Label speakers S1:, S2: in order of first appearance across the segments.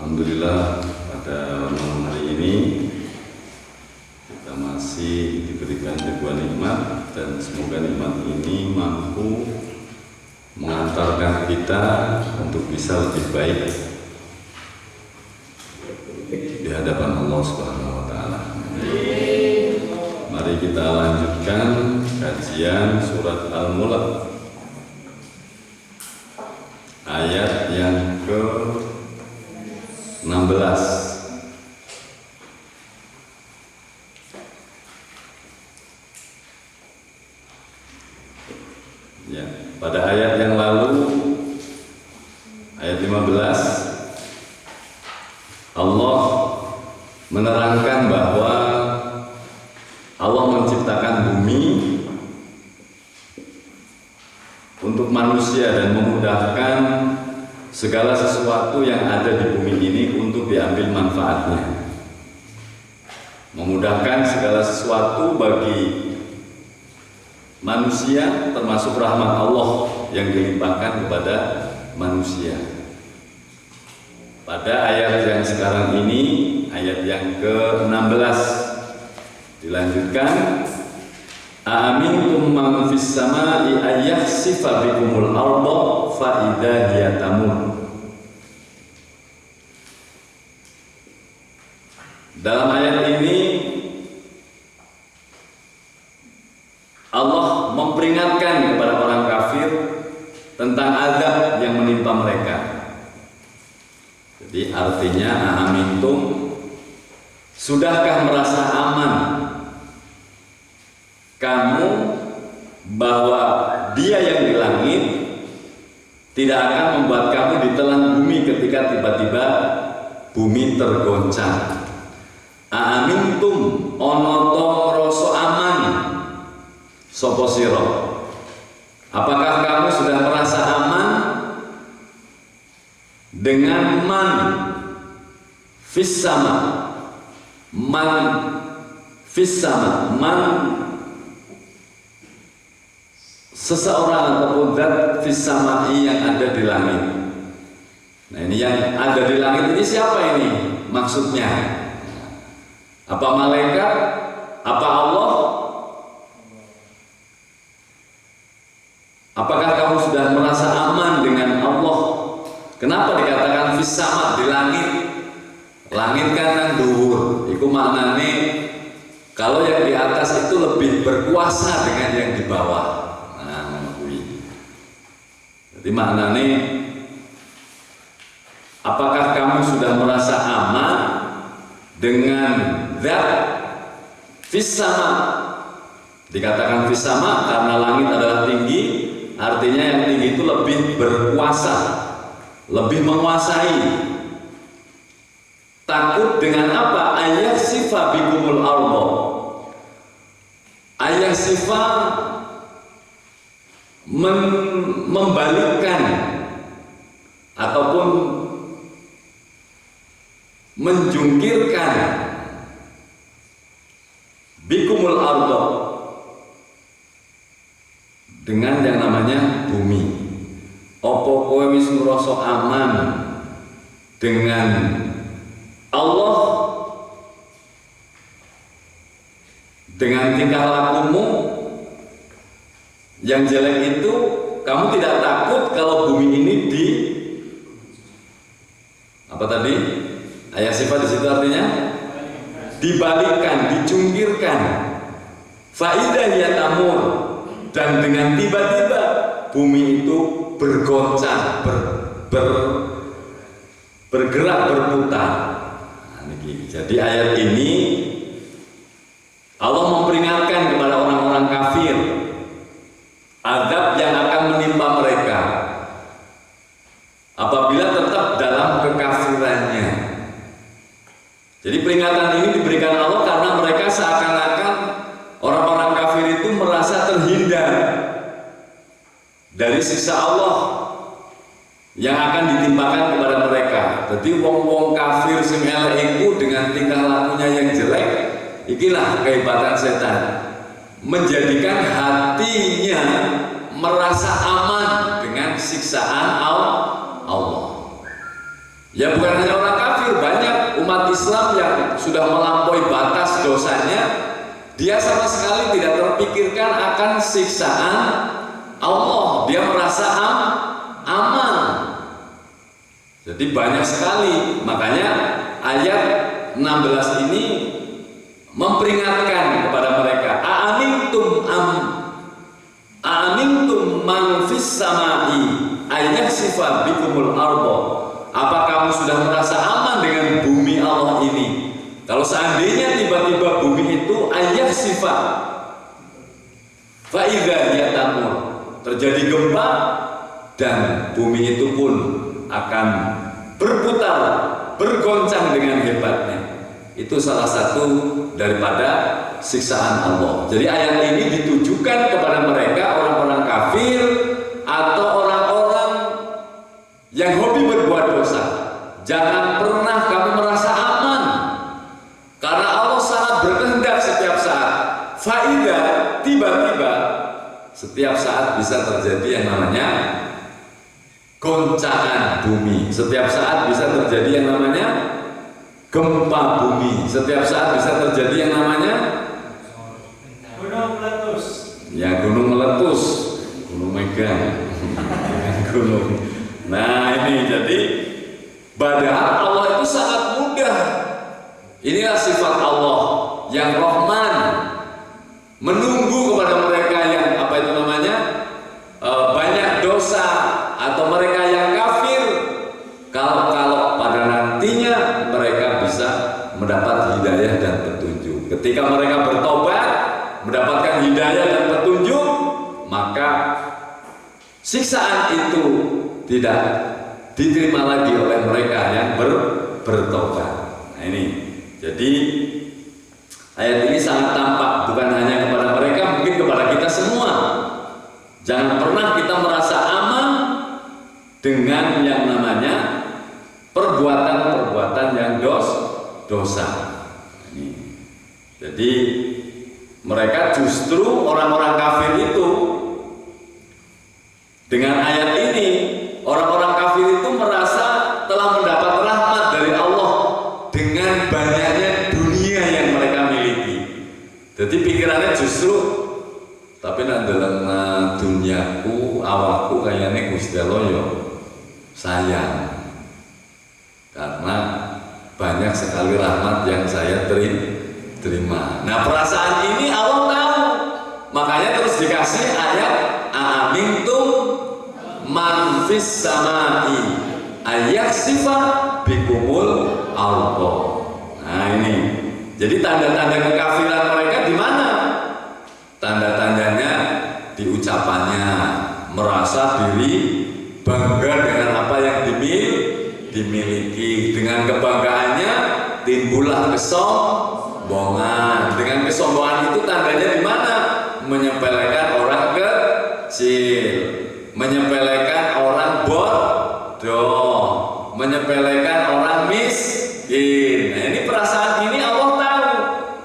S1: Alhamdulillah pada malam hari ini kita masih diberikan ribuan nikmat dan semoga nikmat ini mampu mengantarkan kita untuk bisa lebih baik di hadapan Allah Subhanahu wa taala. Mari kita lanjutkan kajian surat Al-Mulk ayat yang ke-16. Ya, pada ayat yang lalu ayat 15 Allah menerangkan bahwa Allah menciptakan bumi untuk manusia dan memudahkan segala sesuatu yang ada di bumi ini untuk diambil manfaatnya. Memudahkan segala sesuatu bagi manusia, termasuk rahmat Allah yang dilimpahkan kepada manusia. Pada ayat yang sekarang ini, ayat yang ke-16 dilanjutkan, Aamintum man fis samai ayakhsifa bikumul arda fa idza hiya tamur. Dalam ayat ini Allah memperingatkan kepada orang kafir tentang azab yang menimpa mereka. Jadi artinya aamintum, sudahkah merasa aman kamu bahwa Dia yang di langit tidak akan membuat kamu ditelan bumi ketika tiba-tiba bumi tergoncang. Aamintum onoto rasa aman sopo siro. Apakah kamu sudah merasa aman dengan man fis sama, man fis sama, man seseorang ataupun zat fis samai yang ada di langit. Nah, ini yang ada di langit ini siapa ini maksudnya? Apa malaikat? Apa Allah? Apakah kamu sudah merasa aman dengan Allah? Kenapa dikatakan fis sama, di langit? Langit kan nang dhuwur. Iku maknane kalau yang di atas itu lebih berkuasa dengan yang di bawah. Nah, kuwi. Jadi maknane apakah kamu sudah merasa aman dengan zat fis sama? Dikatakan fis sama karena langit adalah tinggi, artinya yang tinggi itu lebih berkuasa, lebih menguasai. Takut dengan apa? Ayah sifat bikumul arda. Ayah sifat membalikkan ataupun menjungkirkan bikumul arda dengan yang namanya bumi. Opo kowe wis ngrasa aman dengan Allah, dengan tingkah lakumu yang jelek itu, kamu tidak takut kalau bumi ini apa tadi? Ayat sifat di situ artinya dibalikkan, dicungkirkan. Faidah ya tamur, dan dengan tiba-tiba bumi itu bergoncang, bergerak, berputar. Jadi ayat ini Allah memperingatkan kepada orang-orang kafir azab yang akan menimpa mereka apabila tetap dalam kekafirannya. Jadi peringatan ini diberikan Allah karena mereka seakan-akan orang-orang kafir itu merasa terhindar dari siksa Allah yang akan ditimpakan kepada mereka. Jadi wong-wong kafir sing elek iku dengan tingkah lakunya yang jelek, ikilah kehebatan setan, menjadikan hatinya merasa aman dengan siksaan Allah. Ya bukan hanya orang kafir, umat Islam yang sudah melampaui batas dosanya, dia sama sekali tidak terpikirkan akan siksaan Allah. Dia merasa aman. Jadi banyak sekali, makanya ayat 16 ini memperingatkan kepada mereka, Aamintum man fis samai ayakhsifa bikumul ardo. Apa kamu sudah merasa aman dengan bumi Allah ini? Kalau seandainya tiba-tiba bumi itu ayakhsifa fa idza hiya tamur, terjadi gempa dan bumi itu pun akan berputar, bergoncang dengan hebatnya. Itu salah satu daripada siksaan Allah. Jadi ayat ini ditujukan kepada mereka, orang-orang kafir atau orang-orang yang hobi berbuat dosa. Jangan pernah kamu merasa aman, karena Allah sangat berkehendak setiap saat. Faida, tiba-tiba setiap saat bisa terjadi yang namanya goncangan bumi. Setiap saat bisa terjadi yang namanya gempa bumi. Setiap saat bisa terjadi yang namanya
S2: gunung meletus.
S1: Ya, gunung meletus, gunung mega, gunung. Nah ini jadi, padahal Allah itu sangat mudah. Inilah sifat Allah yang Rahman, menunggu kepada mereka yang apa itu namanya banyak dosa atau mereka yang kafir. Kalau pada nantinya mereka bisa mendapat hidayah dan petunjuk. Ketika mereka bertobat, mendapatkan hidayah dan petunjuk, maka siksaan itu tidak diterima lagi oleh mereka yang bertobat. Nah ini, jadi ayat ini sangat tampak bukan hanya kepada mereka, mungkin kepada kita semua. Jangan pernah kita merasa aman dengan yang namanya perbuatan-perbuatan yang dosa. Ini. Jadi mereka justru orang-orang kafir itu, dengan ayat ini orang-orang kafir itu merasa telah mendapat rahmat dari Allah dengan banyaknya dunia yang mereka miliki. Jadi pikirannya justru, tapi nak dalam duniaku, awakku kayaknya Gusti Allah yo sayang, karena banyak sekali rahmat yang saya terima. Nah perasaan ini Allah tahu, makanya terus dikasih ayat Aamintum man fis samai ayakhsifa bikumul ardo. Nah ini, jadi tanda-tanda kekafiran mereka di mana? Tanda-tandanya di ucapannya, merasa diri bangga dengan apa yang dimiliki. Dengan kebanggaannya timbullah kesombongan. Dengan kesombongan itu tandanya di mana? Menyepelekan orang kecil, menyepelekan orang bodoh, menyepelekan orang miskin. Nah, ini perasaan ini Allah tahu,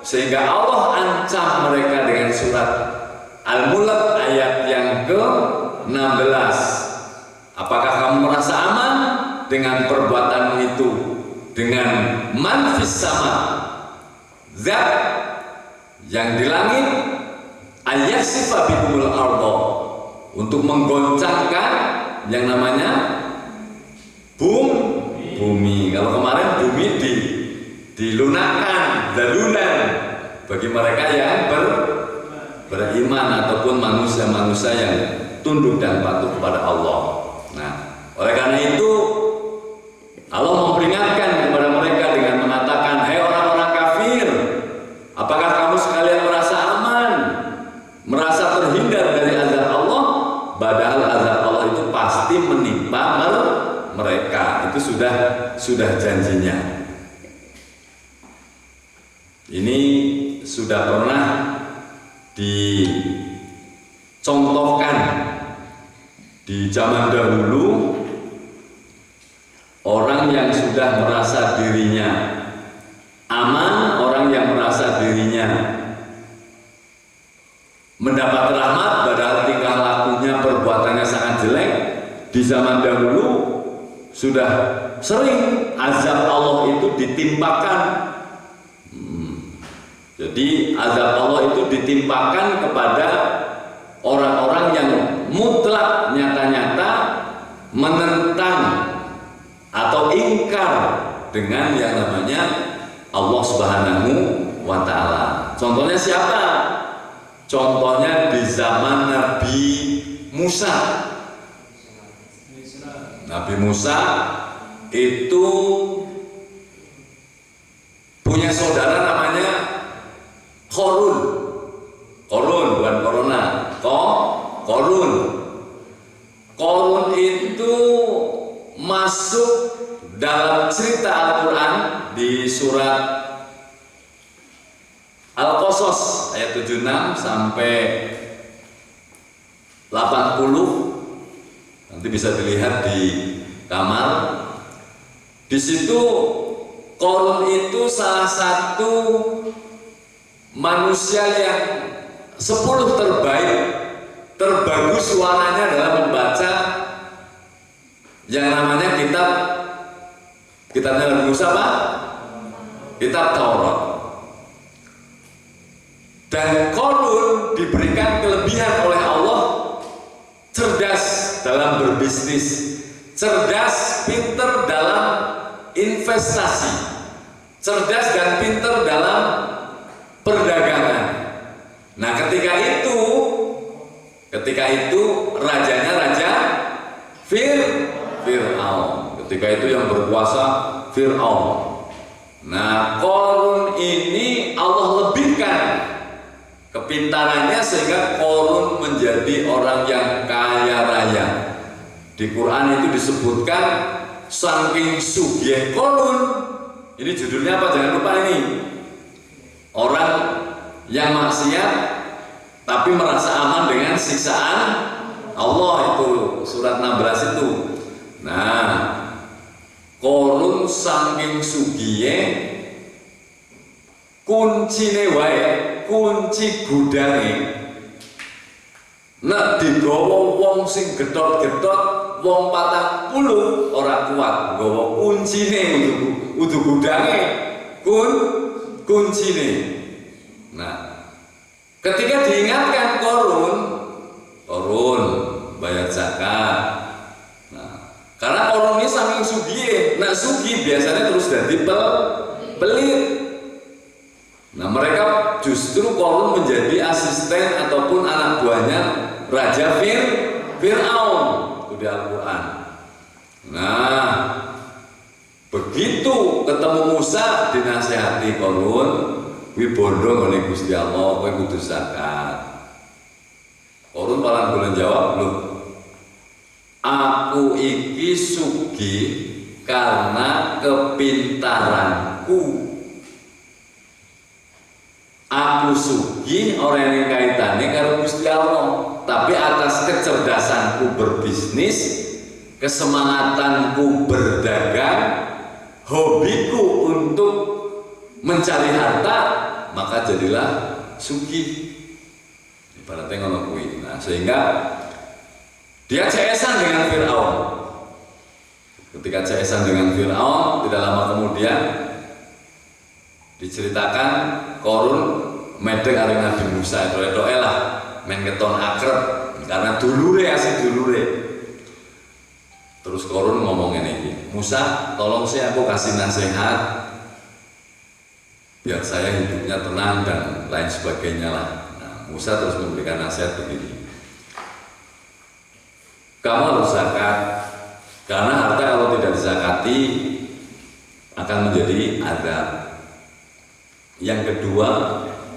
S1: sehingga Allah ancam mereka dengan surat Al-Mulk ayat yang ke-16. Apakah kamu merasa aman dengan perbuatanmu itu? Dengan man fis sama, zat yang di langit, ayakhsifa bikumul ardo, untuk menggoncangkan yang namanya bumi. Kalau kemarin bumi dilunakkan, dalulan bagi mereka yang beriman ataupun manusia-manusia yang tunduk dan patuh kepada Allah. Nah, oleh karena itu Allah memperingatkan kepada mereka dengan mengatakan, "Hai orang-orang kafir, apakah kamu sekalian merasa aman, merasa terhindar dari azab Allah? Padahal azab Allah itu pasti menimpa mereka. Itu sudah janjinya." Ini sudah pernah dicontohkan di zaman dahulu. Orang yang sudah merasa dirinya aman, orang yang merasa dirinya mendapat rahmat, padahal tingkah lakunya, perbuatannya sangat jelek, di zaman dahulu sudah sering azab Allah itu ditimpakan. Jadi azab Allah itu ditimpakan kepada orang-orang yang mutlak nyata-nyata menentang atau ingkar dengan yang namanya Allah Subhanahu wa Ta'ala. Contohnya siapa? Contohnya di zaman Nabi Musa. Nabi Musa itu punya saudara namanya Korun. Korun bukan corona. Korun. Korun itu masuk dalam cerita Al-Quran di surat Al-Qasas ayat 76 sampai 80. Nanti bisa dilihat di kamar. Di situ Korun itu salah satu manusia yang 10 terbagus suaranya dalam membaca yang namanya kitabnya Nabi Musa apa? Kitab Taurat. Dan Korun diberikan kelebihan oleh Allah, cerdas dalam berbisnis, cerdas, pinter dalam investasi, cerdas dan pinter dalam perdagangan. Nah, ketika itu rajanya raja Fir'aun. Ketika itu yang berkuasa Fir'aun. Nah, Korun ini Allah lebihkan kepintarannya sehingga Korun menjadi orang yang kaya raya. Di Quran itu disebutkan saking sugih Korun. Ini judulnya apa? Jangan lupa ini. Orang yang maksiat tapi merasa aman dengan siksaan Allah, itu surat 16 itu. Nah, Korun saking sugihe kuncine wae, kunci gudange nek digawa wong sing gedhot-gedhot wong 40 ora kuat nggawa kuncine udu gudange kuncine. Nah, ketika diingatkan Korun bayar zakat. Nah, karena Korun ini saking sugih, nah sugih biasanya terus jadi pelit. Nah, mereka justru Korun menjadi asisten ataupun anak buahnya Raja Fir'aun itu di Al-Quran. Nah, begitu ketemu Musa dinasehati Korun, wi bondo ngene Gusti Allah, kowe kudu zakat. Korun paling boleh jawab, lho, aku iki sugih karena kepintaranku. Aku sugih orang yang kaitannya karo Gusti Allah, tapi atas kecerdasanku berbisnis, kesemangatanku berdagang, hobiku untuk mencari harta, maka jadilah sugih. Ibaratnya ngono kuwi. Nah, sehingga dia CS-an dengan Fir'aun. Ketika CS-an dengan Fir'aun, tidak lama kemudian diceritakan Korun medeng karo Nabi Musa itu lah men keton akrab karena dulure asik dulure. Terus Korun ngomong ini, Musa, tolong sih aku kasih nasihat biar saya hidupnya tenang dan lain sebagainya lah. Musa terus memberikan nasihat begini, kamu harus zakat karena harta kalau tidak dizakati akan menjadi adab. Yang kedua,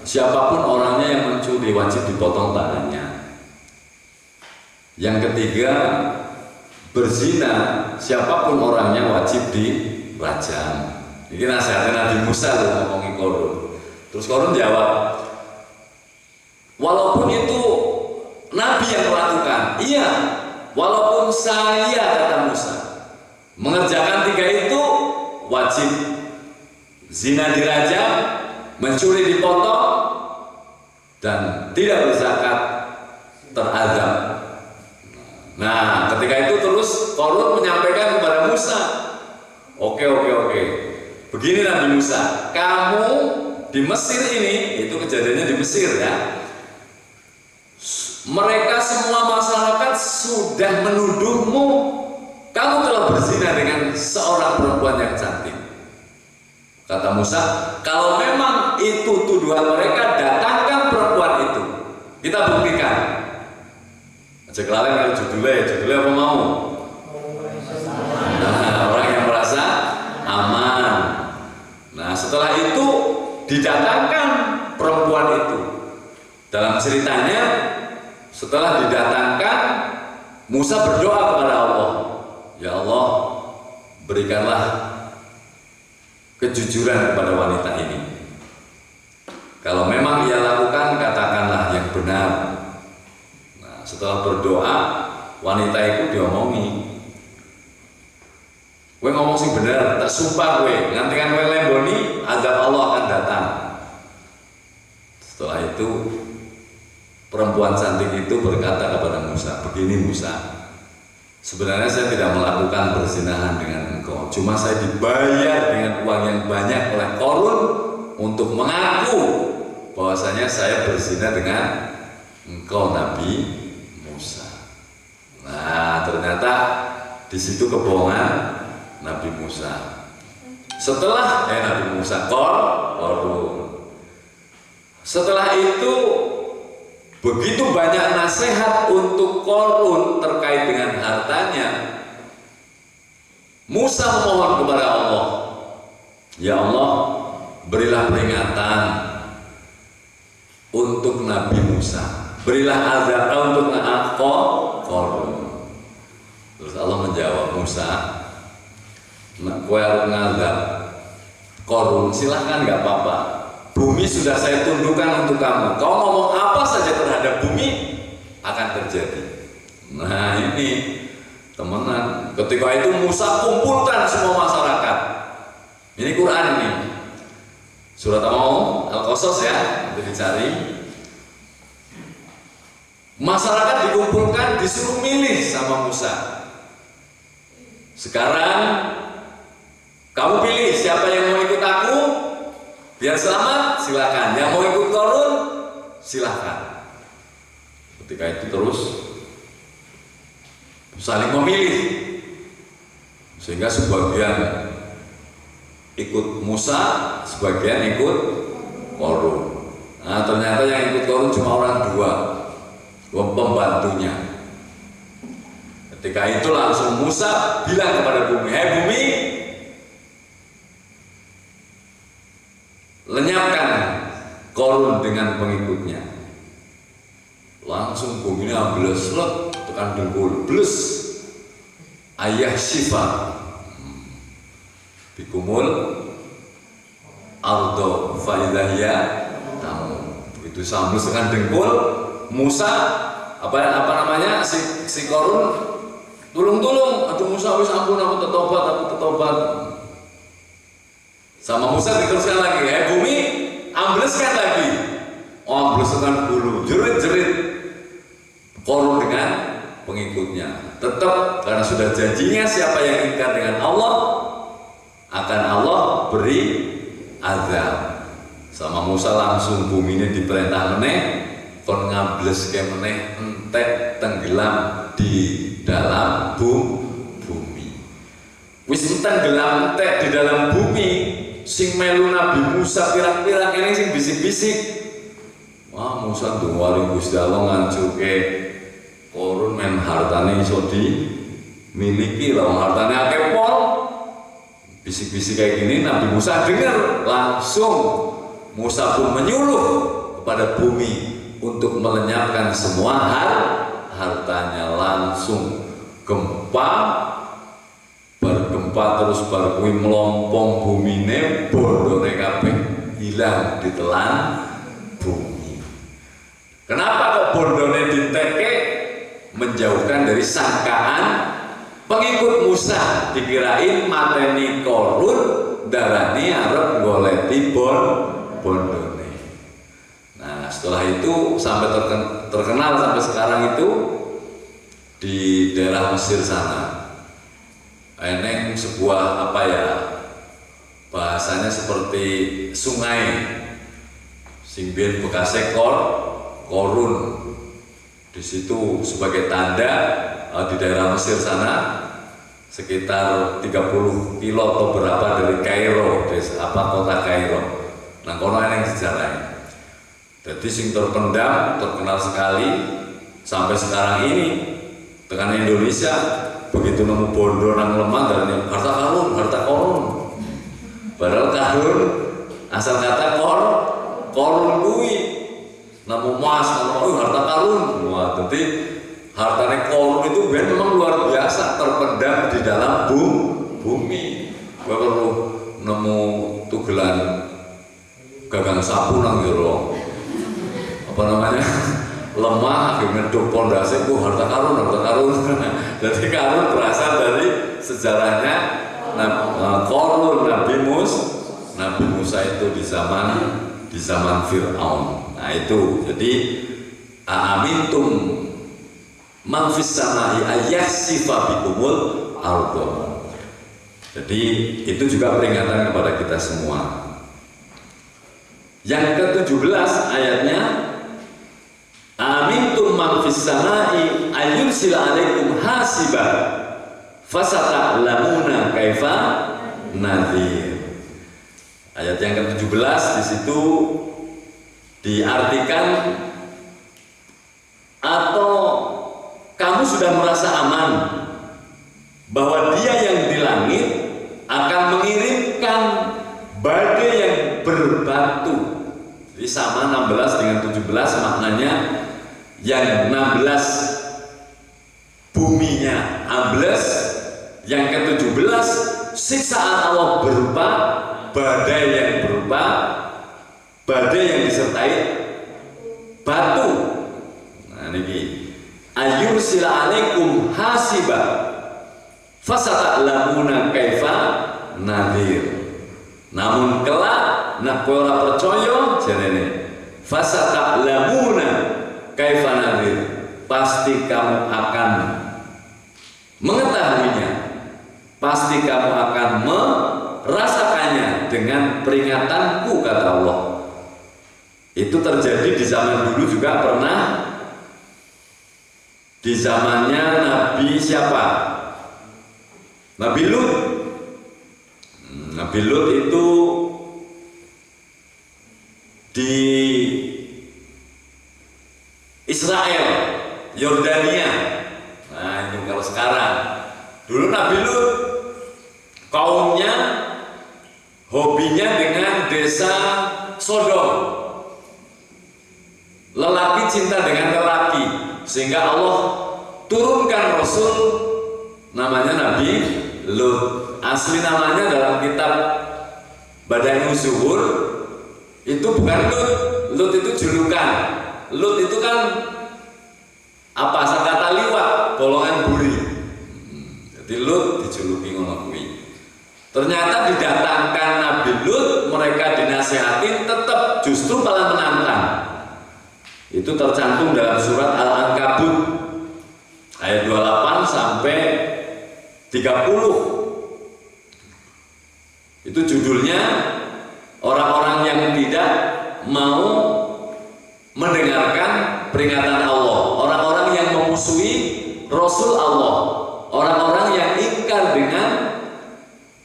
S1: siapapun orangnya yang mencuri wajib dipotong tangannya. Yang ketiga, berzina siapapun orangnya wajib dirajam. Ini nasihatnya Nabi Musa loh ngomongin Korun. Terus Korun jawab, walaupun itu Nabi yang melakukan, iya, walaupun saya, kata Musa, mengerjakan 3 itu wajib zina dirajam, mencuri dipotong, dan tidak berzakat terazab. Nah, ketika itu terus Korun menyampaikan kepada Musa, oke, begini Nabi Musa, kamu di Mesir ini, itu kejadiannya di Mesir ya, mereka semua masyarakat sudah menuduhmu kamu telah berzina dengan seorang perempuan yang cantik. Kata Musa, kalau memang itu tuduhan mereka, datangkan perempuan itu, kita buktikan. Aja kelalen kalau judulnya apa mau? Nah, orang yang merasa aman. Nah, setelah itu didatangkan perempuan itu. Dalam ceritanya, setelah didatangkan, Musa berdoa kepada Allah, ya Allah, berikanlah kejujuran kepada wanita ini. Kalau memang ia lakukan, katakanlah yang benar. Nah, setelah berdoa, wanita itu diomongi, gue ngomong sih benar, tak sumpah gue, nanti kan gue lemboni, azab Allah akan datang. Setelah itu perempuan cantik itu berkata kepada Musa, begini Musa, sebenarnya saya tidak melakukan perzinahan dengan engkau, cuma saya dibayar dengan uang yang banyak oleh Qarun untuk mengaku bahwasanya saya berzina dengan engkau Nabi Musa. Nah, ternyata di situ kebohongan Nabi Musa. Setelah Nabi Musa Qarun. Setelah itu begitu banyak nasihat untuk Qarun terkait dengan hartanya. Musa memohon kepada Allah, ya Allah, berilah peringatan untuk Nabi Musa, berilah azab untuk Qarun. Terus Allah menjawab, Musa, kowe harus ngazab Qarun, silahkan, nggak apa-apa. Bumi sudah saya tundukkan untuk kamu. Kau ngomong apa saja terhadap bumi akan terjadi. Nah ini teman-teman, ketika itu Musa kumpulkan semua masyarakat. Ini Quran ini, surat Al-Qasas ya, itu dicari. Masyarakat dikumpulkan, disuruh milih sama Musa. Sekarang kamu pilih siapa yang mau ikut aku biar selamat, silakan. Yang mau ikut Qarun, silakan. Ketika itu terus saling memilih, sehingga sebagian ikut Musa, sebagian ikut Qarun. Nah, ternyata yang ikut Qarun cuma orang dua pembantunya. Ketika itu langsung Musa bilang kepada bumi, "Hei bumi, lenyapkan Qarun dengan pengikutnya." Langsung bumi ini ambil slot, tekan dengkul, blus, ayah Syifa bikumul ardo faidahya tamu. Begitu sambil tekan dengkul, Musa apa namanya si Qarun, tulung, aduh Musa, wis ampun, aku tertobat. Sama Musa diteruskan lagi, bumi, ambleskan lagi. Ambleskan dulu, jerit-jerit Qarun dengan pengikutnya. Tetap karena sudah janjinya, siapa yang ingkar dengan Allah, akan Allah beri azab. Sama Musa langsung bumi ini diperintah meneh, kon ngambleske meneh, entek tenggelam di dalam bumi. Wis tenggelam entek di dalam bumi, sing melu Nabi Musa pirang-pirang ini sing bisik-bisik. Wah, Musa duwari Gusti Allah ngancurke Qarun, men hartane iso dimiliki, lah hartane akeh pol. Bisik-bisik kayak gini Nabi Musa dengar, langsung Musa pun menyuruh kepada bumi untuk melenyapkan semua hartanya. Langsung gempa, bergempa terus berkuih melompong bumine, bondone kabeh hilang ditelan bumi. Kenapa kok bondone diteke? Menjauhkan dari sangkaan pengikut Musa, dikirain mateni Qarun, darani arep goleti bondone. Nah, setelah itu sampai terkenal sampai sekarang itu di daerah Mesir sana, eneng sebuah bahasanya seperti sungai sing biyen bekase korun. Di situ sebagai tanda di daerah Mesir sana sekitar 30 kilo atau berapa dari Kairo, kota Kairo. Nah, kono yang sejarahnya. Jadi sing terpendam, terkenal sekali sampai sekarang ini. Tekan Indonesia begitu nemu bondo nang lemah dan harta karun. Padahal karun asal kata korun kuwi. Namu emas, harta karun. Wah, jadi hartanya korun itu memang luar biasa, terpendam di dalam bumi. Gua perlu nemu tugelan gagang sapu nang jero. Apa namanya? Lemah ngeduk pondasi ku harta karun. Jadi karun berasal dari sejarahnya korun Nabi Musa itu di zaman Fir'aun. Nah itu, jadi aamintum man fis samai ayakhsifa bikumul ardh. Jadi itu juga peringatan kepada kita semua. Yang ke-17 ayatnya, amintum man fis samai ayursila alaikum hasiba fasata'lamuna kaifa nadhir. Ayat yang ke-17 di situ diartikan, atau kamu sudah merasa aman bahwa Dia yang di langit akan mengirimkan badai yang berbatu. Jadi sama 16 dengan 17 maknanya, yang 16 buminya ambles, yang ke-17 siksaan Allah berupa badai yang disertai batu. Nah ini ayursila alaikum hasiba fasata'lamuna kaifa nadhir. Namun kelak nak kowe ora percaya jarene fasata'lamuna kaifa nadhir, pasti kamu akan mengetahuinya, pasti kamu akan merasakannya dengan peringatanku, kata Allah. Itu terjadi di zaman dulu juga pernah, di zamannya Nabi siapa? Nabi Lut. Nabi Lut itu di Israel, Yordania. Nah itu kalau sekarang. Dulu Nabi Lut kaumnya hobinya dengan desa Sodom. Lelaki cinta dengan lelaki, sehingga Allah turunkan Rasul namanya Nabi Lut. Asli namanya dalam kitab Bada'i'uz Zuhur itu bukan Lut. Lut itu julukan. Lut itu kan apa, kata liwat, golongan buri. Jadi Lut dijuluki ngono kuwi. Ternyata didatangkan Nabi Lut, mereka dinasihatin, tetap justru malah menantang. Itu tercantum dalam surat Al-Ankabut ayat 28 sampai 30. Itu judulnya orang-orang yang tidak mau mendengarkan peringatan Allah, orang-orang yang memusuhi Rasul Allah, orang-orang yang ingkar dengan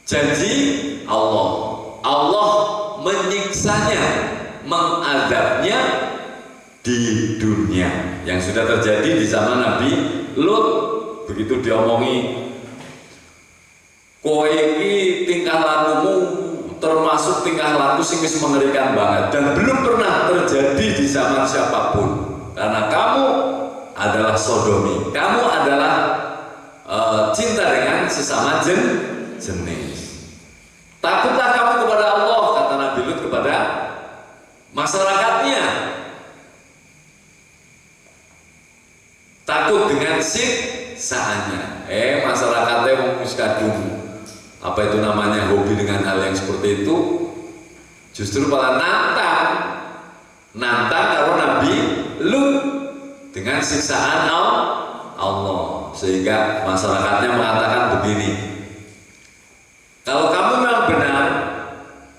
S1: janji Allah. Allah menyiksanya, mengadabnya di dunia, yang sudah terjadi di zaman Nabi Lut. Begitu diomongi, kowe iki tingkah lakumu termasuk tingkah laku sing wis mengerikan banget dan belum pernah terjadi di zaman siapapun, karena kamu adalah sodomi, kamu adalah cinta dengan sesama jenis. Takutlah kamu kepada Allah, kata Nabi Lut kepada masyarakatnya. Takut dengan siksaannya. Masyarakatnya wong wis kadung apa itu namanya, hobi dengan hal yang seperti itu, justru malah nantang kalau Nabi Lut dengan siksaan Allah, sehingga masyarakatnya mengatakan begini, kalau kamu memang benar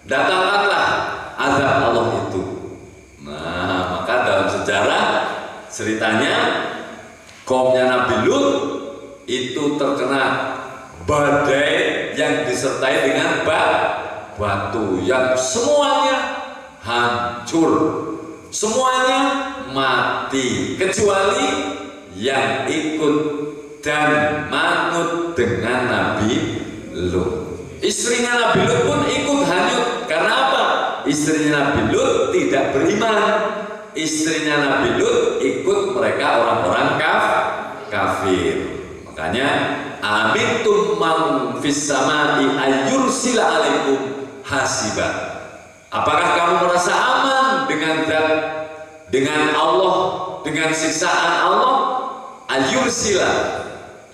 S1: datangkanlah azab Allah itu. Nah, maka dalam sejarah ceritanya kaumnya Nabi Lut itu terkena badai yang disertai dengan batu yang semuanya hancur, semuanya mati kecuali yang ikut dan manut dengan Nabi Lut. Istrinya Nabi Lut pun ikut hanyut. Karena apa? Istrinya Nabi Lut tidak beriman. Istrinya Nabi Lut ikut mereka orang-orang kafir. Makanya amintum man fis samai ayyursila alaikum hasiba. Apakah kamu merasa aman dengan Allah, dengan siksaan Allah? Ayyursila,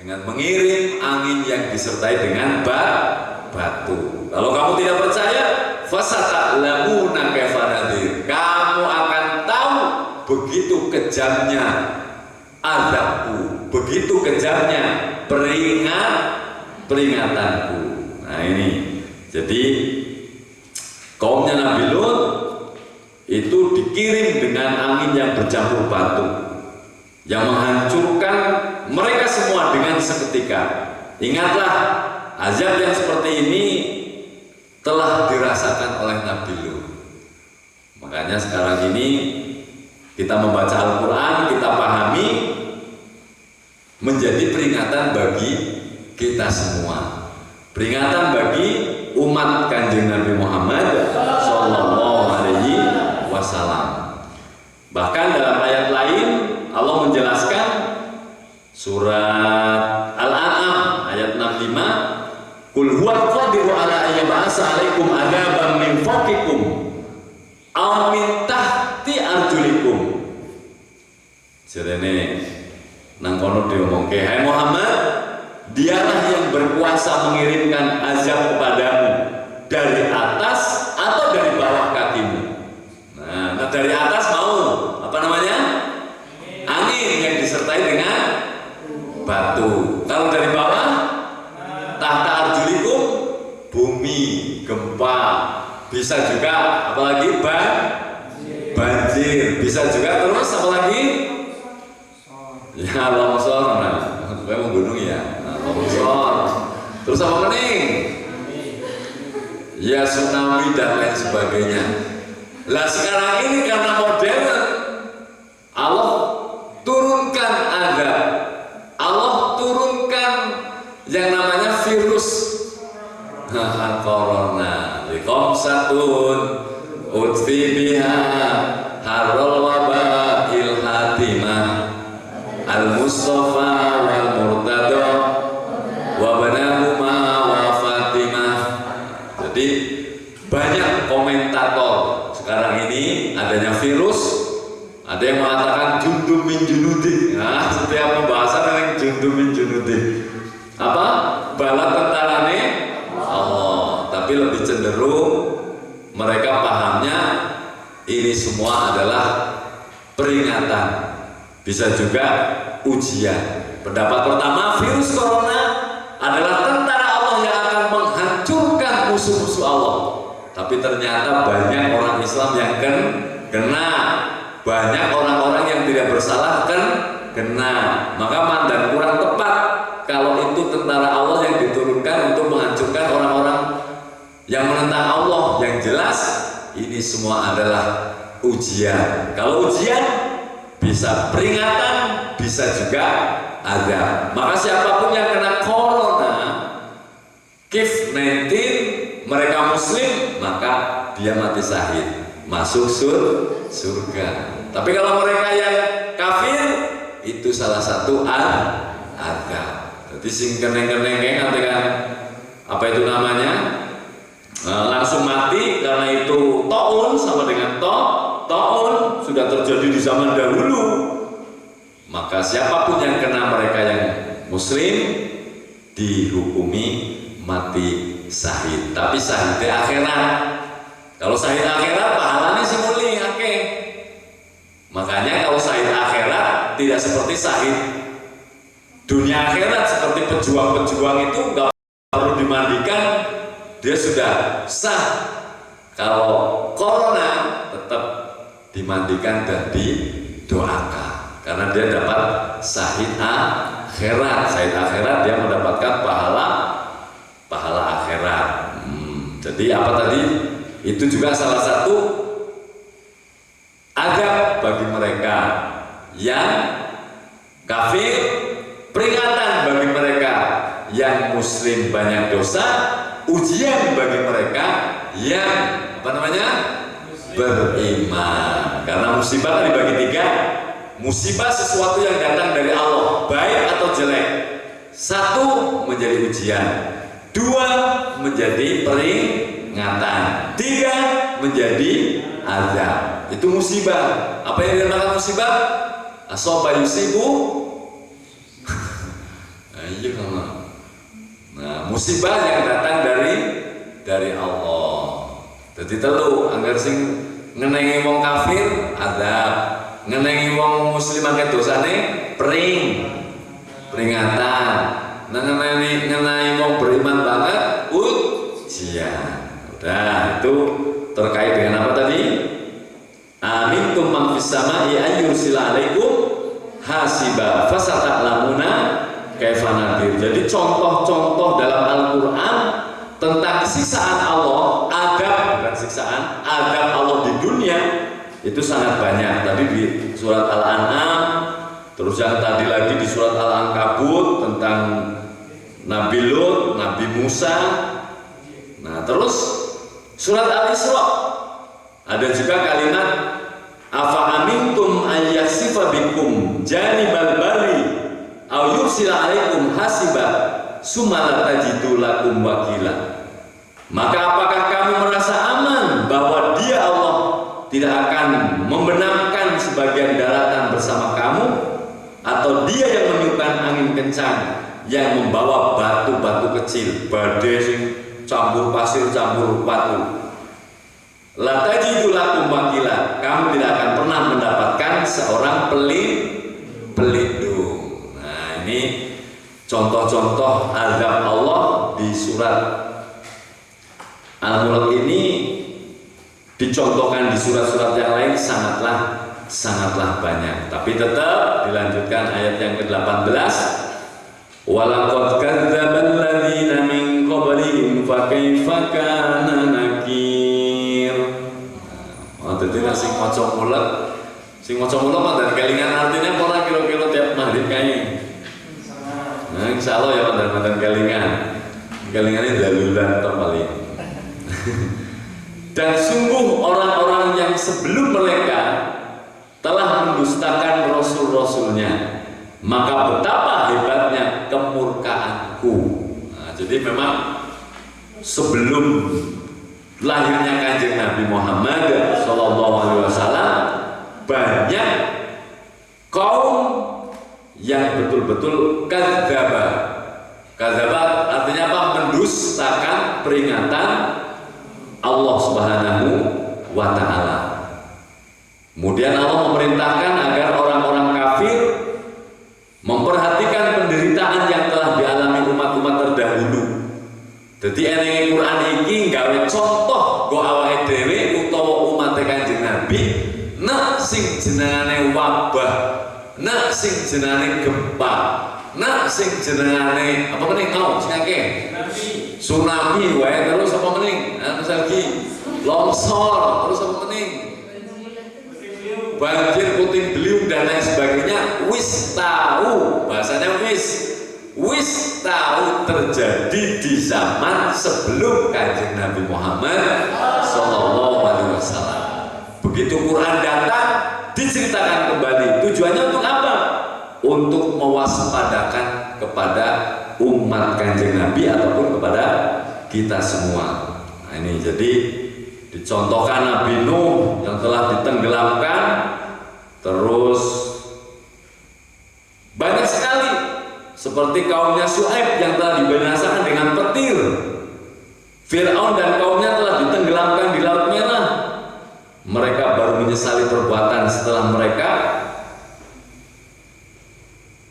S1: dengan mengirim angin yang disertai dengan batu. Kalau kamu tidak percaya, fasata'lamuna kaifa nadhir. Kamu akan tahu begitu kejamnya azabku, begitu kejamnya peringatanku. Nah ini, jadi kaumnya Nabi Lut itu dikirim dengan angin yang bercampur batu yang menghancurkan mereka semua dengan seketika. Ingatlah, azab yang seperti ini telah dirasakan oleh Nabi Lut. Makanya sekarang ini kita membaca Al-Quran, kita pahami, menjadi peringatan bagi kita semua, peringatan bagi umat Kanjeng Nabi Muhammad Sallallahu Alaihi Wasallam. Bahkan dalam ayat lain Allah menjelaskan, surat Al-An'am ayat 65, Qul huwa qadiru ala ayyab'asa alaikum adaban min fawqikum aw min tahti arjulikum. Jarene nang kono diomongke, hai Muhammad, dialah yang berkuasa mengirimkan azab kepadamu dari atas atau dari bawah kakimu. Nah, dari atas mau apa namanya? Angin yang disertai dengan batu. Kalau dari bawah, tahta arjulikum, bumi, gempa, bisa juga apalagi banjir, bisa juga terus apalagi ya longsor. Nah, gue mau gunung ya, nah, longsor. Terus apa nih? Ya tsunami dan lain sebagainya. Lah sekarang ini karena modern, Allah turunkan azab, Allah turunkan yang namanya virus corona. Qomsatun utfi biha harul wabail hatimah al-mustafa wal murtada wa banahuma wa fatimah. Jadi banyak komentator sekarang ini adanya virus. Ada yang mengatakan jundum min junudi. Nah, setiap pembahasan ada yang jundum min junudi. Apa? Bala tentarane Allah. Tapi lebih cenderung mereka pahamnya ini semua adalah peringatan. Bisa juga ujian. Pendapat pertama, virus corona adalah tentara Allah yang akan menghancurkan musuh-musuh Allah. Tapi ternyata banyak orang Islam yang kena. Banyak orang-orang yang tidak bersalah kena. Maka mandan kurang tepat kalau itu tentara Allah yang diturunkan untuk menghancurkan orang-orang yang menentang Allah. Yang jelas ini semua adalah ujian. Kalau ujian bisa peringatan, bisa juga ada. Maka siapapun yang kena corona, COVID-19, mereka muslim, maka dia mati syahid, masuk surga. Tapi kalau mereka yang kafir, itu salah satu azab. Jadi sing keneng-keneng nanti kan apa itu namanya? Langsung mati karena itu taun sama dengan taun sudah terjadi di zaman dahulu. Maka siapapun yang kena mereka yang muslim dihukumi mati syahid. Tapi syahid di akhirat. Kalau syahid akhirat pahalanya sih muli akeh. Makanya kalau syahid akhirat tidak seperti syahid dunia akhirat, seperti pejuang-pejuang itu nggak perlu dimandikan, dia sudah sah Kalau corona tetap dimandikan dan didoakan karena dia dapat syahid akhirat. Syahid akhirat dia mendapatkan pahala akhirat. Jadi apa tadi? Itu juga salah satu adab bagi mereka yang kafir, peringatan bagi mereka yang muslim banyak dosa, ujian bagi mereka yang beriman. Karena musibah kan dibagi tiga. Musibah sesuatu yang datang dari Allah, baik atau jelek. Satu, menjadi ujian. Dua, menjadi peringatan. Tiga, menjadi azab. Itu musibah. Apa yang dinamakan musibah? Asoba yusibu. Nah, musibah yang datang dari Allah. Jadi telu anggar sing ngenengi wong kafir azab, ngenengi wong muslim akeh dosane peringatan. Ngenai wong beriman banget ujian. Udah, itu terkait dengan apa tadi? Amintum man fis samai ayyursila alaikum hasiba fasata'lamuna kaifa nadir. Jadi contoh-contoh dalam Al-Qur'an tentang siksaan Allah, bukan siksaan, adab Allah di dunia itu sangat banyak. Tadi di surat Al-An'am, terus yang tadi lagi di surat Al-Ankabut tentang Nabi Lut, Nabi Musa. Nah, terus surat Al-Isra ada juga kalimat afa amintum ayyasifa bikum janibal bari au yursila alaikum hasiba summa tajidu lakum wakila. Maka apakah kamu merasa aman bahwa Dia Allah tidak akan membenamkan sebagian daratan bersama kamu, atau Dia yang meniupkan angin kencang yang membawa batu-batu kecil, badai sing campur pasir campur batu. La tajidu lakum wakila, kamu tidak akan pernah mendapatkan seorang pelindung. Nah, ini contoh-contoh azab Allah di surat Al-Mulk ini dicontohkan di surat-surat yang lain sangatlah banyak. Tapi tetap dilanjutkan ayat yang ke-18. Walaqad kadzdzabal ladzina min qablihim fa kaifa kana nakir. Dadi sing maca mulak mandan kelingan artinya ora kira-kira tiap maghrib kae. Nah, insyaallah ya mandan kelingan. Kelingane dalulan tok paling. Dan sungguh orang-orang yang sebelum mereka telah mendustakan rasul-rasulnya, maka betapa hebatnya kemurkaanku. Nah, jadi memang sebelum lahirnya Kanjeng Nabi Muhammad SAW banyak kaum yang betul-betul kadzdzaba. Kadzdzaba artinya apa? Mendustakan peringatan Allah Subhanahu wa Ta'ala. Kemudian Allah memerintahkan agar orang-orang kafir memperhatikan penderitaan yang telah dialami umat-umat terdahulu. Jadi enenge Quran iki gawe contoh go awake dhewe utawa umat Kanjeng Nabi nek sing jenengane wabah, nek sing jenengane gempa, nek sing jenengane apa meneh kau sing akeh? Tsunami wae, terus apa meneh? Terus lagi longsor, terus apa meneh? Banjir, puting beliung dan lain sebagainya. Wis tahu, bahasanya wis tahu terjadi di zaman sebelum Kanjeng Nabi Muhammad SAW. Begitu Quran datang, diceritakan kembali. Tujuannya untuk apa? Untuk mewaspadakan kepada umat Kanjeng Nabi ataupun kepada kita semua. Nah, ini jadi dicontohkan Nabi Nuh yang telah ditenggelamkan, terus banyak sekali seperti kaumnya Syuaib yang telah dibinasakan dengan petir. Fir'aun dan kaumnya telah ditenggelamkan di Laut Merah. Mereka baru menyesali perbuatan setelah mereka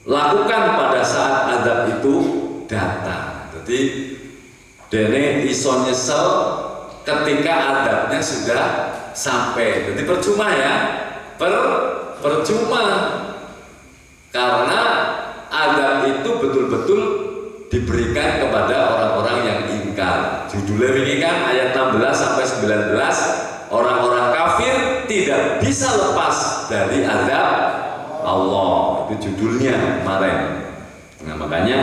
S1: lakukan pada saat azab itu datang. Jadi dene iso nyesel ketika adabnya sudah sampai. Jadi percuma ya, percuma, karena adab itu betul-betul diberikan kepada orang-orang yang ingkar. Judulnya ini kan ayat 16 sampai 19, orang-orang kafir tidak bisa lepas dari azab Allah. Itu judulnya kemarin. Nah, makanya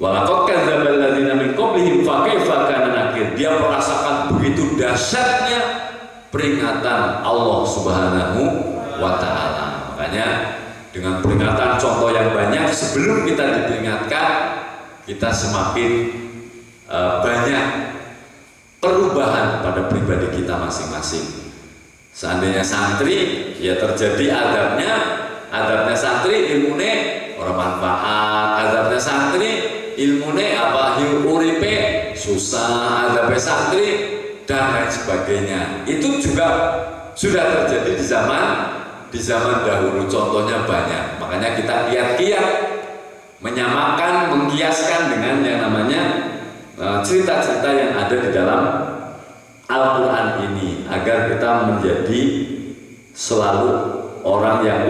S1: walaqad kadzdzabal ladzina min qablihim fa kaifa kana nakir. Dia merasakan begitu dahsyatnya peringatan Allah Subhanahu wa taala. Makanya dengan peringatan contoh yang banyak, sebelum kita diperingatkan, kita semakin banyak perubahan pada pribadi kita masing-masing. Seandainya santri, ya terjadi adabnya santri ilmune orang manfaat, adabnya santri ilmune apa uripe susah, adabnya santri dan lain sebagainya. Itu juga sudah terjadi di zaman dahulu, contohnya banyak. Makanya kita kiat-kiat menyamakan, mengkiaskan dengan yang namanya cerita-cerita yang ada di dalam Al-Quran ini, agar kita menjadi selalu orang yang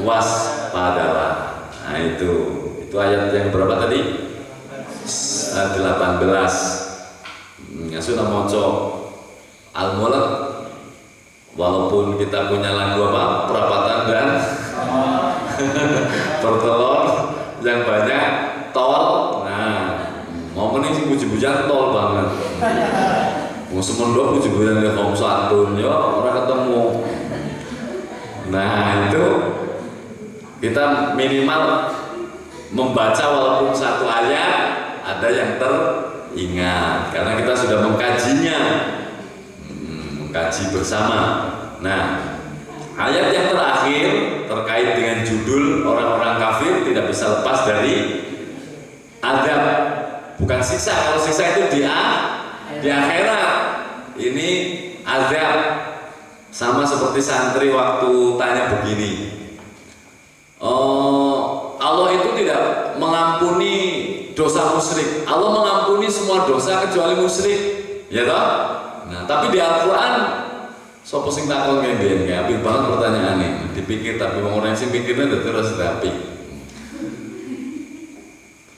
S1: waspadalah. Nah itu ayat yang berapa tadi? 18. Sudah moco Al-Mulk. Walaupun kita punya lagu apa? Perapatan dan bertelur yang banyak tol. Nah, mau mending sih puji-pujian tol banget. Mau semua puji-pujian di Om Santun, ya orang ketemu. Nah itu kita minimal membaca walaupun satu ayat ada yang teringat, karena kita sudah mengkajinya. Mengkaji bersama. Nah, ayat yang terakhir terkait dengan judul orang-orang kafir tidak bisa lepas dari adab, bukan siksa. Kalau siksa itu di akhirat, ini azab. Sama seperti santri waktu tanya begini, Allah itu tidak mengampuni dosa musyrik. Allah mengampuni semua dosa kecuali musyrik, ya toh? Nah, tapi di Al-Quran sopo sing takon ngene apik banget pertanyaane. Dipikir tapi orang sing pikirnya udah terus rapi.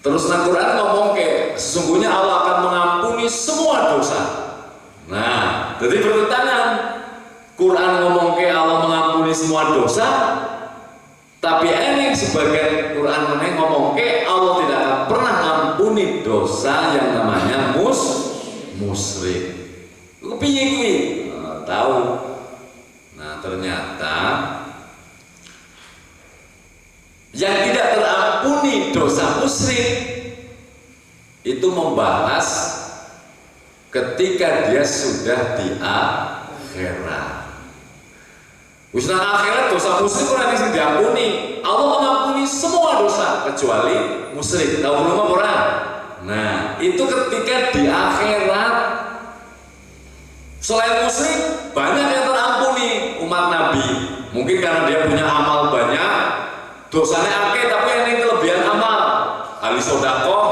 S1: Terus nang Quran ngomong ke sesungguhnya Allah akan mengampuni semua dosa. Nah, jadi bertentangan. Quran ngomong ke Allah mengampuni semua dosa, tapi eneng sebagian Quran ngomong ke Allah tidak akan pernah mengampuni dosa yang namanya musyrik. Piye kuwi? Tahu. Nah, ternyata yang tidak terampuni dosa musyrik itu membahas ketika dia sudah di akhirat. Wis nang akhirat dosa musyrik ora bisa diampuni. Allah mengampuni semua dosa kecuali musyrik. Tahu belum ora? Nah, itu ketika di akhirat. Selain musyrik, banyak yang terampuni umat Nabi. Mungkin karena dia punya amal banyak, dosanya akeh, tapi yang kelebihan amal, ahli sodakoh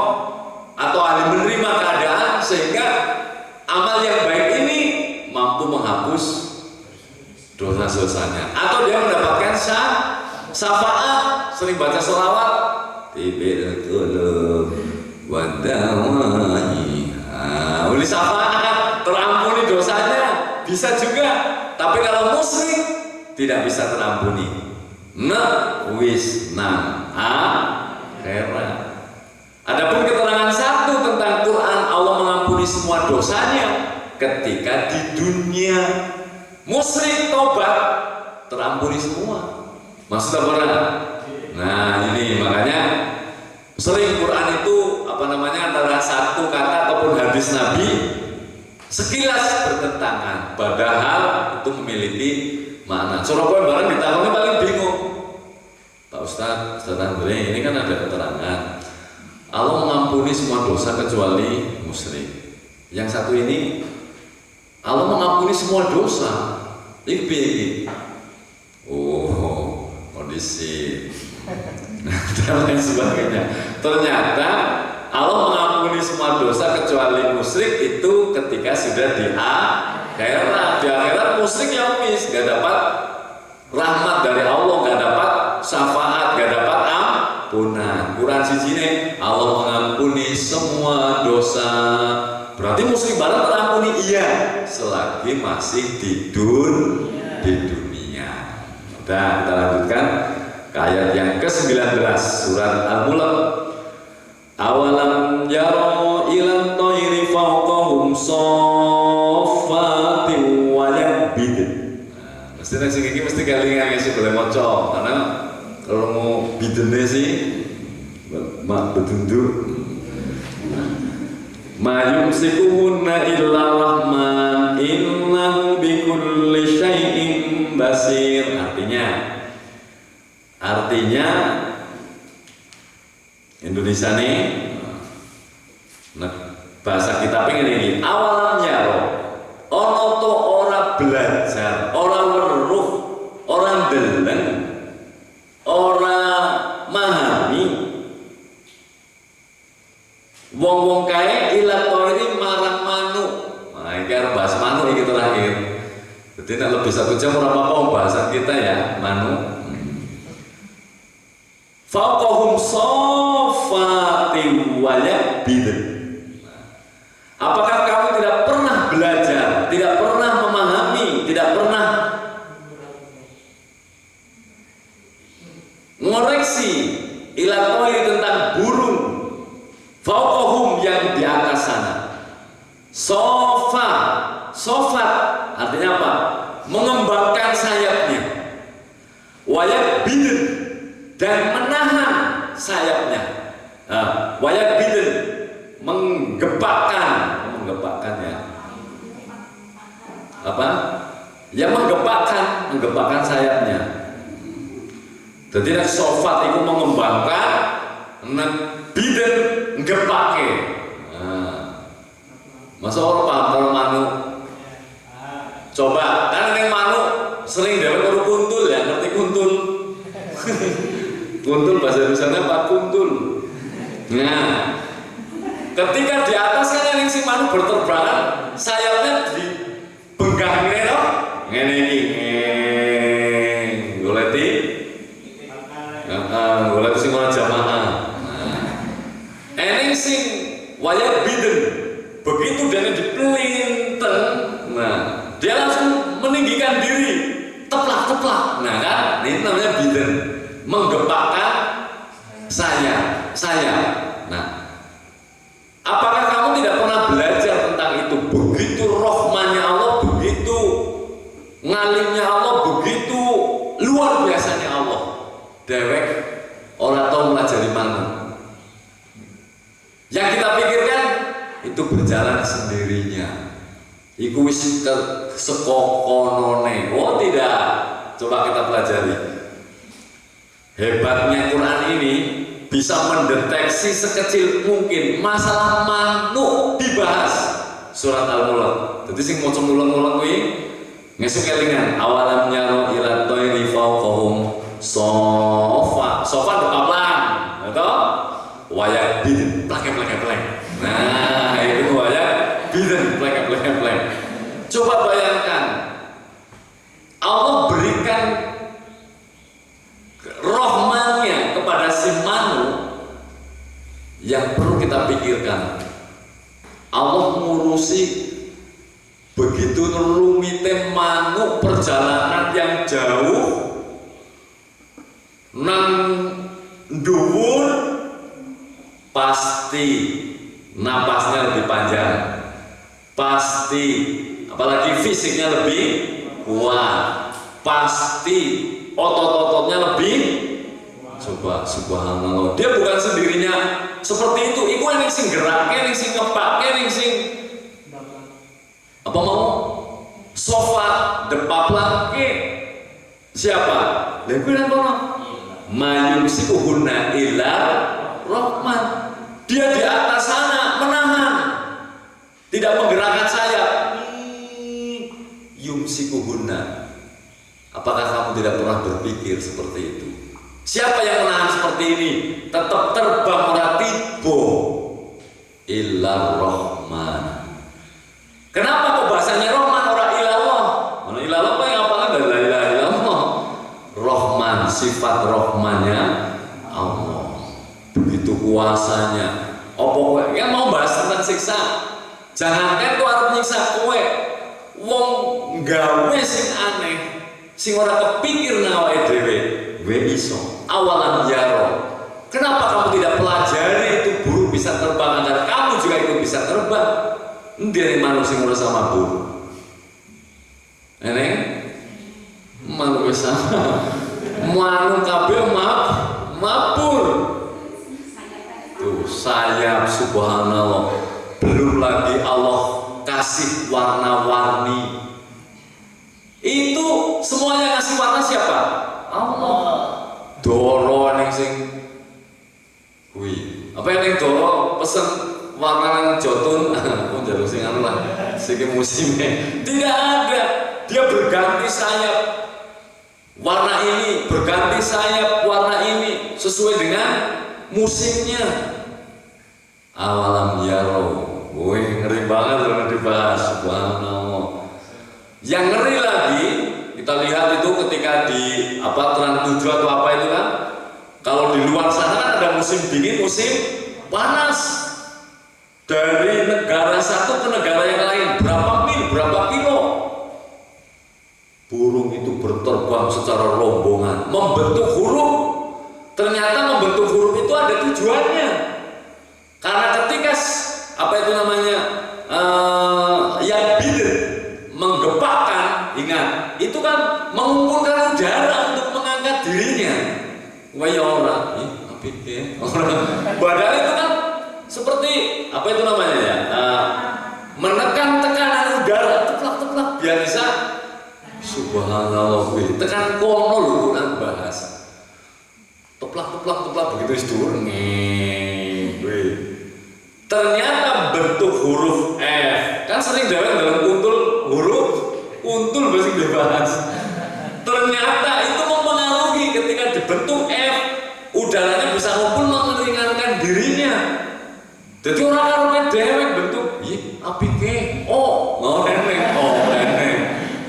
S1: atau ahli menerima keadaan, sehingga amal yang baik ini mampu menghapus dosa-dosanya. Atau dia mendapatkan syafaat, sering baca sholawat, tibil qulub wadawai. Oleh syafaat terampuni dosanya, bisa juga. Tapi kalau musyrik tidak bisa terampuni. Wis nang akhirat. Adapun keterangan satu tentang Quran, Allah mengampuni semua dosanya ketika di dunia. Musyrik tobat terampuni semua. Maksudnya apa? Nah, ini makanya sering Quran itu antara satu kata ataupun hadis Nabi sekilas bertentangan, padahal itu memiliki makna. Surabaya barang ditakoni paling bingung. Pak Ustaz Andre, ini kan ada keterangan Allah mengampuni semua dosa kecuali musyrik. Yang satu ini Allah mengampuni semua dosa. Ini piye? Kondisi dan lain sebagainya. Ternyata Allah mengampuni semua dosa kecuali musyrik itu ketika sudah di akhirat. Di akhirat musyrik ya wis, gak dapat rahmat dari Allah, gak dapat syafaat, gak dapat ampunan. Quran sijine Allah mengampuni semua dosa. Berarti musyrik barang terampuni? Iya, selagi masih di dunia. Udah, kita lanjutkan ke ayat yang ke-19 surat Al-Mulk. Awalam yaro ilan toiri fawqahum soffatin wa yabid. Mesti nang sing iki mesti kelingan sih boleh maca, karena kalau mau bidene sih mak betunduk. Ma yumsikuhunna illa rahman innahu bikulli syai'in basir. Artinya Indonesia nih, bahasa kita pengen ini. Awalamnya ono to ora belajar, ora weruh, ora deleng, ora mahami. Wong-wong kae ilatori marang manuk. Nah, ini harus bahas manuk ini terakhir. Jadi nak lebih 1 jam ora apa-apa bahasan kita ya, manuk. Fauqahum soffatin wa yabid. Apakah kamu tidak pernah belajar, tidak pernah memahami, tidak pernah mengoreksi ilakoi tentang burung fauqahum yang di atas sana? Sofat artinya apa? Mengembangkan sayapnya. Wa yabid, dan menahan sayapnya. Wayak bidin, menggepakkan ya. Apa? Ya menggepakkan sayapnya. Jadi nek sofat itu mengembangkan, nek bidin nggepake. Masa orang paham kalau manuk? Coba, kan yang manuk sering dapat baru kuntul ya, ngerti kuntul? Kuntul bahasa Indonesia Pak kuntul. Nah, ketika di atas kan yang si manuk berterbangan, sayapnya dibengkang ngene to. Ngene iki. Goleti. Goleti sing ora jamaah. Eneng sing wayah biden. Begitu dia dipelinteng, nah, dia langsung meninggikan diri. Teplak. Nah kan, ini namanya biden. Menggepakkan sayap. Nah, apakah kamu tidak pernah belajar tentang itu? Begitu rahmannya Allah, begitu ngalimnya Allah, begitu luar biasanya Allah. Dewek orang tahu melajari mana. Yang kita pikirkan itu berjalan sendirinya. Iku wis sekokonone. Oh tidak. Coba kita pelajari. Hebatnya Quran ini bisa mendeteksi sekecil mungkin masalah manuk dibahas surat Al-Mulk. Jadi sing maca mulek-mulek kuwi ngesuk kelingan awalam nyaro ila tayri fawqahum sofa depaplan atau wayak bidin plek. Nah, itu wayak bidin plek. Coba bayangkan Allah berikan rahmannya kepada si manuk yang perlu kita pikirkan. Allah ngurusi begitu rumite manuk perjalanan yang jauh nang dhuwur, pasti napasnya lebih panjang, pasti apalagi fisiknya lebih kuat, pasti otot-ototnya lebih. Coba subhanallah, dia bukan sendirinya seperti itu. Iku yang sing geraknya, yang sing ngepaknya, yang sing apa mau sofa depaplake siapa? Lebu dan kono mayum sikuhuna ila rahman. Dia di atas sana menahan, tidak menggerakkan sayap. Yumsikuhuna. Apakah kamu tidak pernah berpikir seperti itu? Siapa yang menahan seperti ini? Tetap terbang ora tiba. illar rahman. Kenapa kok bahasanya Rahman ora ilallah? Mana ilallah apa yang apalan dari la ilaha illallah. Rahman, sifat Rahmannya Allah. Begitu kuasanya. Apa kan mau bahas tentang siksa? Jangankan kok arep nyiksa kowe. Wong gawe sing aneh, sing ora kepikir nang awake dhewe, we iso. Awalan yaro. Kenapa kamu tidak pelajari itu burung bisa terbang agar kamu juga ikut bisa terbang? Dia manusia ngurus sama burung. Eneng, manusia sama. Manu kabel mabur. Tuh sayap subhanallah. Belum lagi Allah kasih warna-warni. Itu semuanya kasih warna siapa? Allah. Doro ning sing kuwi. Apa yang doro pesen warna yang jotun, oh jalur sing anu lah, sing musimnya tidak ada. Dia berganti sayap, warna ini berganti sayap, warna ini sesuai dengan musimnya. Awalam yaro, wih ngeri banget kalau dibahas, subhanallah. Yang ngeri lagi kita lihat itu ketika di Trans 7 atau apa itu kan, kalau di luar sana kan ada musim dingin, musim panas. Dari negara satu ke negara yang lain, berapa mil, berapa kilo, burung itu berterbang secara rombongan, membentuk huruf. Ternyata membentuk huruf itu ada tujuannya. Karena ketika itu namanya yang bidir menggepakkan, ingat, itu kan mengumpulkan udara untuk mengangkat dirinya. Wah ya orang, badan itu kan seperti itu namanya ya, menekan tekanan udara, teplak biar bisa subhanallah, tekan kono lho kan bahas teplak begitu istur ternyata bentuk huruf F kan sering dalam kuntul huruf kuntul masih dibahas. Ternyata itu mempengaruhi ketika dibentuk F, udaranya bisa ngumpul meringankan dirinya. Jadi orang karunya dewek bentuk, apike, neneng.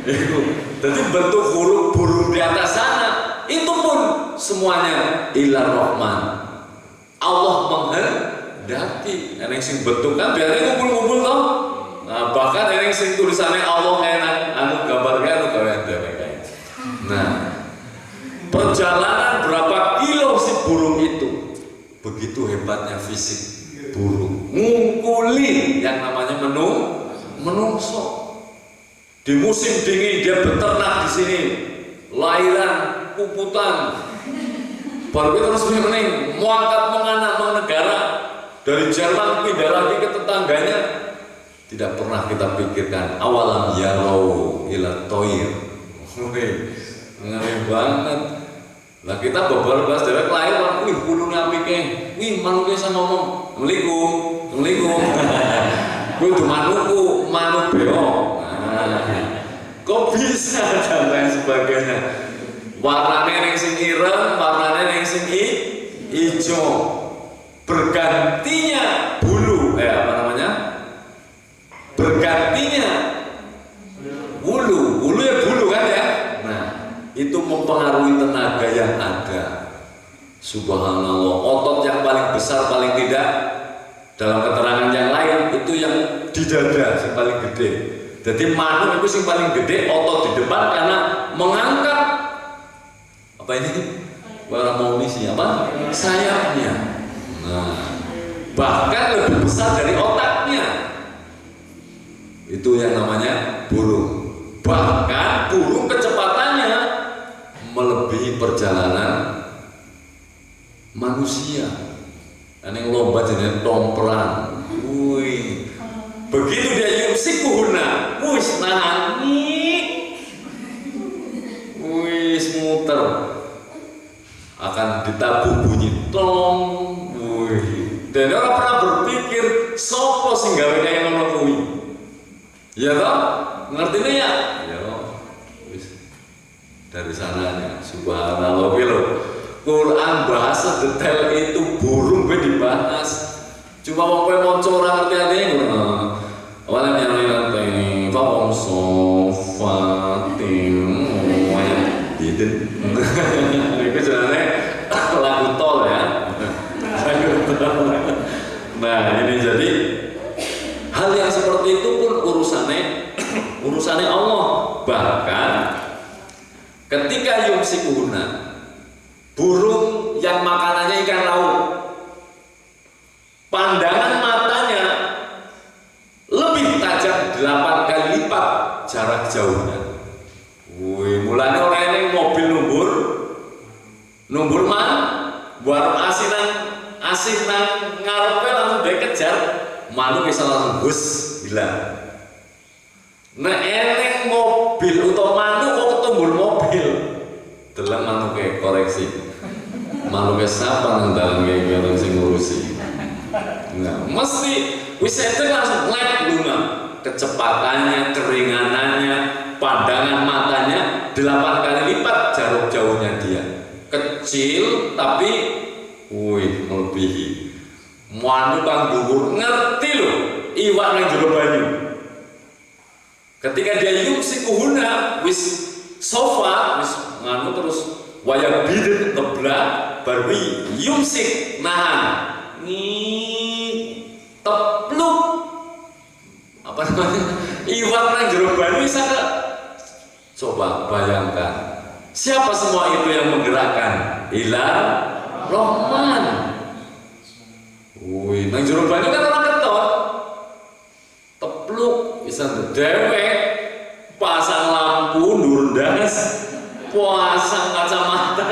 S1: Itu. Jadi bentuk huruf burung di atas sana, itu pun semuanya ilah Rahman. Allah menghendaki. Neneng sing bentuk kan biasanya ngumpul-ngumpul toh. Nah, bahkan neneng sing tulisannya Allah enak, gambarnya gawean dewek. Nah, perjalanan berapa kilo si burung itu, begitu hebatnya fisik. Burung ngungkuli yang namanya menungso. Di musim dingin dia beternak di sini, lahiran, puputan. Baru itu terus mening, muangkat menganak menegara dari Jerman pindah lagi ke tetangganya. Tidak pernah kita pikirkan awalam yarau ila toir. Ngeri banget. Lah kita beberapa dari lahir, bulunya apike, manuknya sama ngomong, Assalamualaikum. Kudu manuk beo. Kok bisa dan lain sebagainya. Warnanya yang sing ireng, warnanya yang sing hijau. Bergantinya bulu, bergantinya bulu ya bulu kan ya. Nah, itu mempengaruhi tenaga yang ada. Subhanallah, otot yang paling besar paling tidak dalam keterangan yang lain itu yang di dada yang paling gede. Jadi manuk itu yang paling gede otot di depan karena mengangkat sayapnya. Nah, bahkan lebih besar dari otaknya. Itu yang namanya burung. Bahkan burung kecepatannya melebihi perjalanan manusia. Dan yang lomba jenis tomperan. Begitu dia yumsikuhuna, nahan, muter, akan ditabuh bunyi tong, dan orang pernah berpikir sopo sing gawe kaya ngono kuwi. Ya toh? Ngertine ya? Ya. Dari sananya, subhanallah. Quran bahasa detail itu burung gue dibahas. Cuma mau kowe maca ora ngerti artine. Walam yarina tani faqom sofatim gitu. Itu sebenarnya lagu tol ya. Nah ini jadi hal yang seperti itu pun urusannya Allah. Bahkan ketika yumsikuhuna, burung yang makanannya ikan laut, pandangan matanya lebih tajam 8 kali lipat jarak jauhnya. Wih, mulanya orang ini mobil numbur man, buat asih nang ngarepe langsung dia kejar, malu bisa langsung bus hilang. Nah eneng mobil atau manu kok ketumbul mobil, dalam manu kayak koreksi, malu kayak siapa nang dalam kayak orang sing ngurusi. Nah, mesti wisata langsung lep luna, kecepatannya, keringanannya, pandangan matanya 8 kali lipat jarak jauhnya dia. Kecil tapi wih melebihi. Manu kang dhuwur ngerti loh iwak nang jero banyu. Ketika dia yumsikuhuna wis sofa wis nganu terus waya bidin teblak baru yumsik nahan tepluk apa namanya iwak nang jero banyu bisa gak? Coba bayangkan siapa semua itu yang menggerakkan ilah Rahman. Wih, nang jero banyu kan orang keton tepluk bisa dewek pasang lampu nurdas pasang kacamata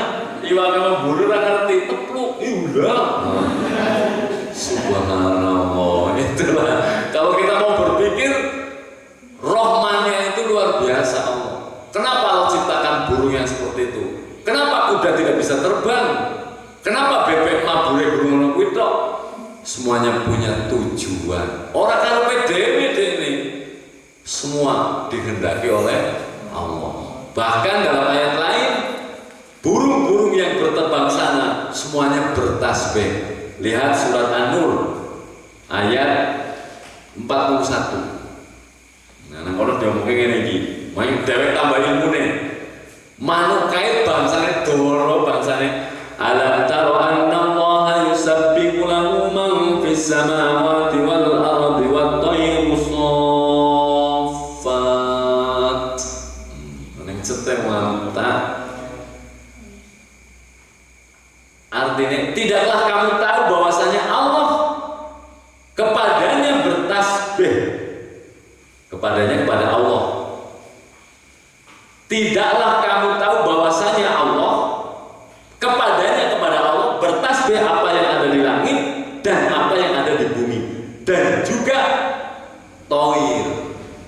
S1: iwak memburu ra ngerti tepluk iulah. Subhanallah, itulah kalau kita mau berpikir Rahmannya itu luar biasa Allah. Kenapa Allah ciptakan burung yang seperti itu? Kenapa kuda tidak bisa terbang? Kenapa bebek mabure burung kuwi tok? Semuanya punya tujuan. Orang karepe dhewe ini semua dikehendaki oleh Allah. Bahkan dalam ayat lain burung-burung yang berterbang sana semuanya bertasbih. Lihat surat An-Nur ayat 41. Nah, kalau dia mungkin ini main dewek tambah ilmune. Manuk kait bangsane doro bangsane alam taro anna Allah yusabbihu lahu man fis samawati wal ardi wat tayru saffat. Ning cetek mantap. Artinya tidaklah kamu tahu bahwasanya Allah kepadanya bertasbih kepada Allah. Tidaklah kamu tahu bahwasanya Allah kepada Allah bertasbih apa yang ada di langit dan apa yang ada di bumi dan juga toir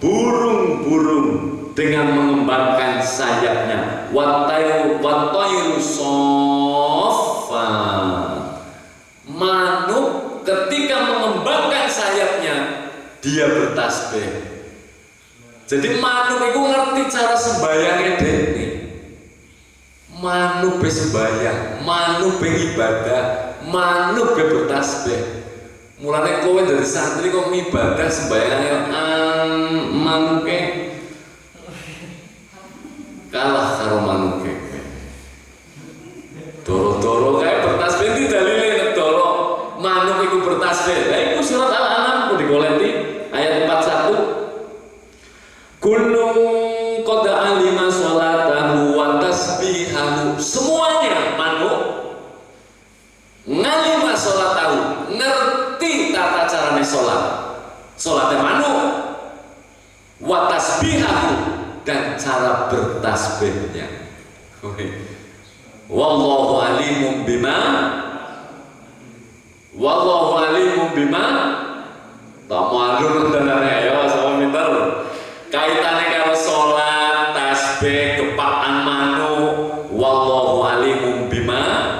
S1: burung-burung dengan mengembangkan sayapnya wattayru saffat. Manuk ketika mengembangkan sayapnya dia bertasbih. Jadi manuk itu ngerti cara sembayangnya dene. Manuk be sembayang, manuk be ibadah, manuk be bertasbih. Mulane kowe dari santri kok ibadah sembayangnya manuke kalah karo manuke. Doro-doro kae bertasbih iki dalile doro manuk iku bertasbih. Lah iku surat Al-An'am kok digoleki ayat 41. Kullun qad alima sholatahu wa tasbihahu. Semuanya manuk ngalima sholatahu, ngerti tata carane sholat. Sholatnya manuk wa tasbihahu dan cara bertasbihnya. Wallahu alimun bima tak malu dan ya sama pinter kaitannya karo sholat, tasbih, kepakan manuk. Wallahu alimun bima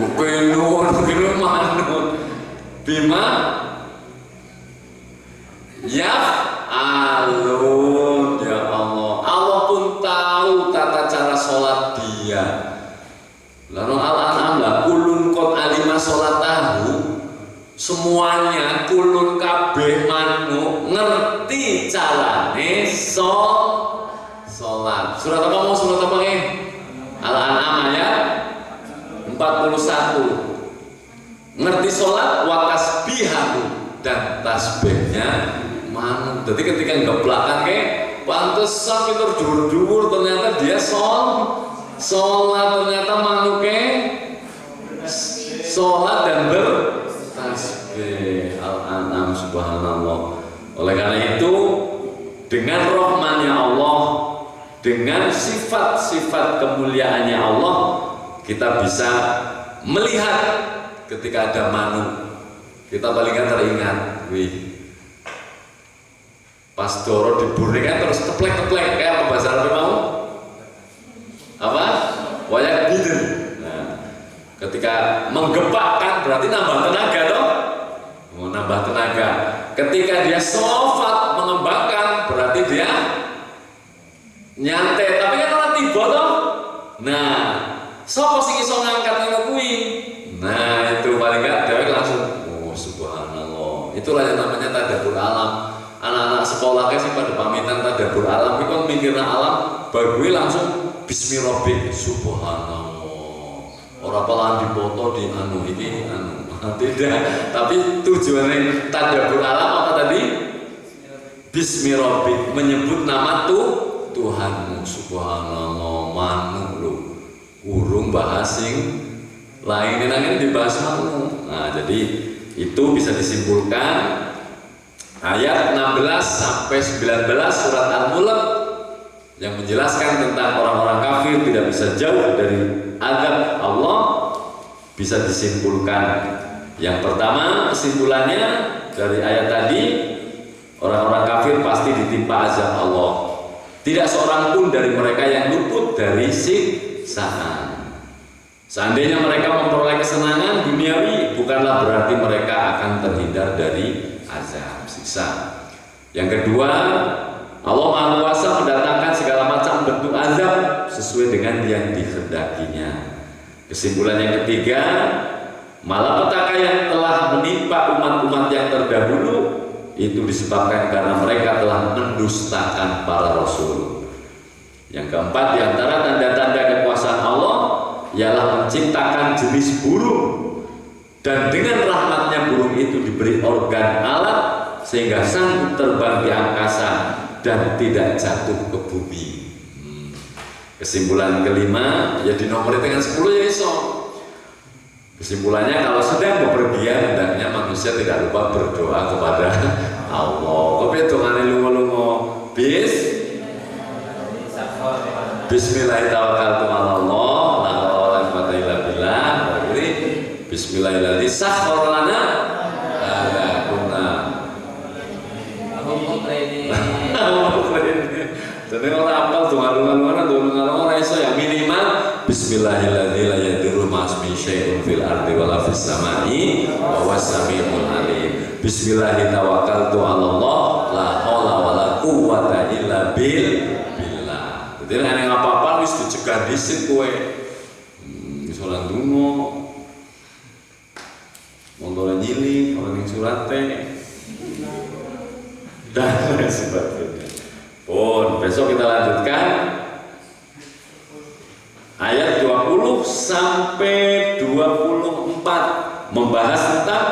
S1: yuqinu manuk bima ya alun ya Allah. Allah pun tahu tata cara sholat dia. Lalu Al-An'am lah kulun qad alima semuanya kulun kabeh manuk ngerti carane sholat. Surat apa mau surat apa nih? Al-An'am ayat 41. Ngerti sholat wa tasbihahu, dan tasbihnya manuk. Jadi ketika ngeblakan ke pantesan itu dhuwur-dhuwur, ternyata dia sholat, ternyata manuknya sholat dan bertasbih. Al-An'am, subhanallah. Oleh karena itu, dengan rahmannya Allah, dengan sifat-sifat kemuliaannya Allah, kita bisa melihat ketika ada manuk, kita paling teringat, pas doro diburi kan terus keplek-keplek, kayak apa bahasa Arab mau? Apa? Wayak bidir. Nah, ketika menggepakkan berarti nambah tenaga toh? Mau nambah tenaga. Ketika dia sofat mengembangkan berarti dia nyantai, tapi kan orang tiba toh. Nah, sopo sing iso ngangkat ngono kuwi. Nah, itu paling gak dewek langsung, oh subhanallah. Itulah yang namanya tadabbur alam. Anak-anak sekolahnya sih pada pamitan tadabbur alam, itu kan mikirna alam, baru langsung bismillahirrahmanirrahim, subhanallah. Orang pelan dipoto di anu ini anu. Tidak, tapi tujuannya tadabbur alam apa tadi? Bismillahirrahmanirrahim, menyebut nama Tuhanmu. Subhanallah, manuk lu, urung bahasing lain ini dibahas manuk. Nah, jadi itu bisa disimpulkan ayat 16 sampai 19 surat Al-Mulk yang menjelaskan tentang orang-orang kafir tidak bisa jauh dari azab Allah bisa disimpulkan. Yang pertama, kesimpulannya dari ayat tadi, orang-orang kafir pasti ditimpa azab Allah. Tidak seorang pun dari mereka yang luput dari siksaan. Seandainya mereka memperoleh kesenangan duniawi, bukanlah berarti mereka akan terhindar dari azab, siksa. Yang kedua, Allah Maha Kuasa mendatangkan segala macam bentuk azab sesuai dengan yang dikehendakinya. Kesimpulan yang ketiga, malapetaka yang telah menimpa umat-umat yang terdahulu itu disebabkan karena mereka telah mendustakan para rasul. Yang keempat, di antara tanda-tanda kekuasaan Allah ialah menciptakan jenis burung, dan dengan rahmatnya burung itu diberi organ alat sehingga sanggup terbang di angkasa dan tidak jatuh ke bumi. Kesimpulan kelima, ya dinomori dengan 10 ya iso. Kesimpulannya, kalau sedang bepergian hendaknya manusia tidak lupa berdoa kepada Allah. Tapi dongane lunga-lunga Bismillahirrahmanirrahim. Bismillahirrahmanirrahim. Sakhkhara lana hadza kunna. Jadi orang apal donga-donga iso ya minimal Bismillahirrahmanirrahim la yadurru ma'asmi syai'un fil ardi wala fis samai wa huwas samiul alim. Bismillahirrahmanirrahim tawakkaltu 'ala Allah la haula wala quwwata illa billah. Jadi nek apa-apa wis dicegah dhisik kowe. Wis ora ndonga. Mondore nyili ora ning surate. Dan sebagainya. Pun besok kita lanjutkan ayat 20 sampai 24 membahas tentang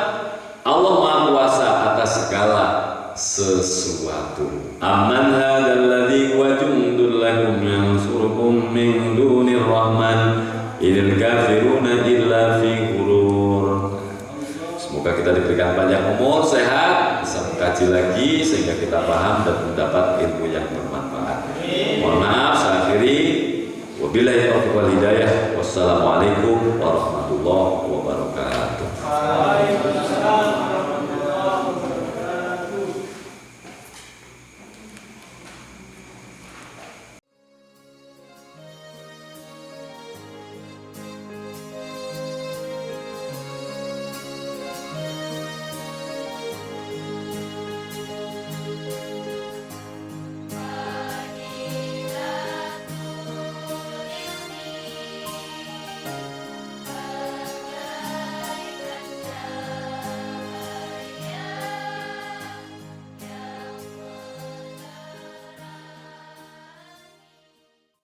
S1: Allah Maha Kuasa atas segala sesuatu. Amman hadzal ladzi wa jundul lahum yansurukum min dunir rahman idil kafiruna illa fi ghurur. Semoga kita diberikan panjang umur, sehat, bisa mengkaji lagi sehingga kita paham dan mendapat ilmu yang bermanfaat. Mohon maaf, saya akhiri. Wabillahi taufiq wal hidayah. Wassalamualaikum warahmatullahi wabarakatuh.